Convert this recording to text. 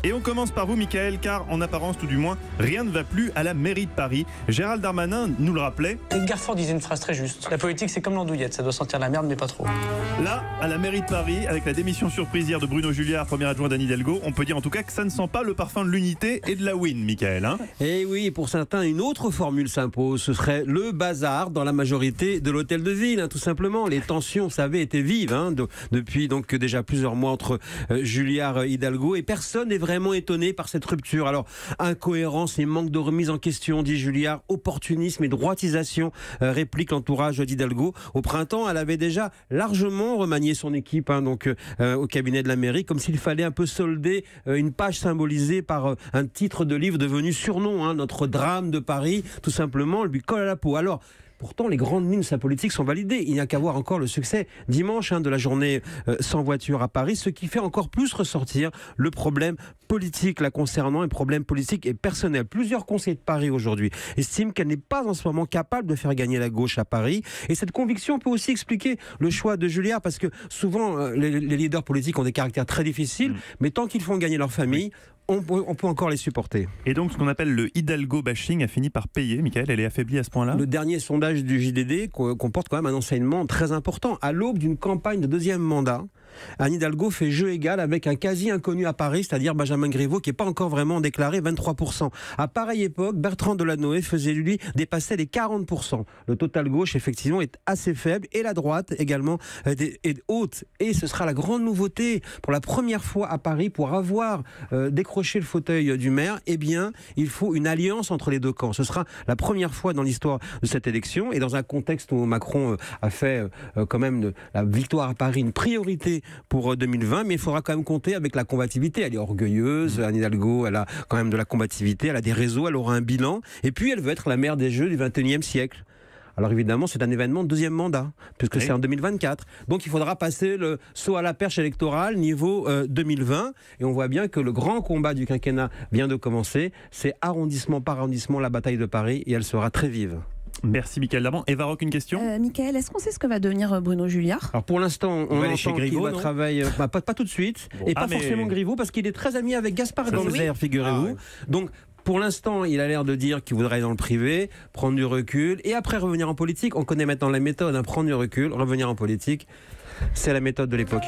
Et on commence par vous, Mickaël, car en apparence tout du moins, rien ne va plus à la mairie de Paris. Gérald Darmanin nous le rappelait. Edgar Faure disait une phrase très juste. La politique, c'est comme l'andouillette, ça doit sentir la merde, mais pas trop. Là, à la mairie de Paris, avec la démission surprise hier de Bruno Julliard, premier adjoint d'Anne Hidalgo, on peut dire en tout cas que ça ne sent pas le parfum de l'unité et de la win, Mickaël. Et oui, pour certains, une autre formule s'impose. Ce serait le bazar dans la majorité de l'hôtel de ville, tout simplement. Les tensions, vous savez, étaient vives depuis donc déjà plusieurs mois entre Julliard et Hidalgo, et personne n'est vraiment étonné par cette rupture. Alors, incohérence et manque de remise en question, dit Julliard, opportunisme et droitisation, réplique l'entourage d'Hidalgo. Au printemps, elle avait déjà largement remanié son équipe au cabinet de la mairie, comme s'il fallait un peu solder une page symbolisée par un titre de livre devenu surnom, notre drame de Paris, tout simplement, lui colle à la peau. Alors, pourtant, les grandes lignes de sa politique sont validées. Il n'y a qu'à voir encore le succès dimanche de la journée sans voiture à Paris, ce qui fait encore plus ressortir le problème politique la concernant, un problème politique et personnel. Plusieurs conseillers de Paris aujourd'hui estiment qu'elle n'est pas en ce moment capable de faire gagner la gauche à Paris. Et cette conviction peut aussi expliquer le choix de Julliard, parce que souvent, les leaders politiques ont des caractères très difficiles, mais tant qu'ils font gagner leur famille, on peut encore les supporter. Et donc, ce qu'on appelle le Hidalgo bashing a fini par payer. Mickaël, elle est affaiblie à ce point-là? Le dernier sondage du JDD comporte quand même un enseignement très important. À l'aube d'une campagne de deuxième mandat, Anne Hidalgo fait jeu égal avec un quasi-inconnu à Paris, c'est-à-dire Benjamin Griveaux, qui n'est pas encore vraiment déclaré, 23%. À pareille époque, Bertrand Delanoë faisait, lui, dépasser les 40%. Le total gauche, effectivement, est assez faible, et la droite, également, est haute. Et ce sera la grande nouveauté. Pour la première fois à Paris, pour avoir décroché le fauteuil du maire, eh bien, il faut une alliance entre les deux camps. Ce sera la première fois dans l'histoire de cette élection, et dans un contexte où Macron a fait quand même de la victoire à Paris une priorité pour 2020, mais il faudra quand même compter avec la combativité. Elle est orgueilleuse, Anne Hidalgo, elle a quand même de la combativité, elle a des réseaux, elle aura un bilan, et puis elle veut être la mère des Jeux du 21e siècle. Alors évidemment, c'est un événement de deuxième mandat, puisque c'est en 2024. Donc il faudra passer le saut à la perche électorale niveau 2020. Et on voit bien que le grand combat du quinquennat vient de commencer. C'est arrondissement par arrondissement la bataille de Paris, et elle sera très vive. Merci Mickaël Darman. Eva Rock, une question? Mickaël, est-ce qu'on sait ce que va devenir Bruno Julliard? Alors pour l'instant, on entend qu'il va travailler, pas tout de suite, et pas forcément Griveaux, parce qu'il est très ami avec Gaspard Ganzer, figurez-vous. Donc pour l'instant, il a l'air de dire qu'il voudrait aller dans le privé, prendre du recul, et après revenir en politique. On connaît maintenant la méthode, prendre du recul, revenir en politique. C'est la méthode de l'époque.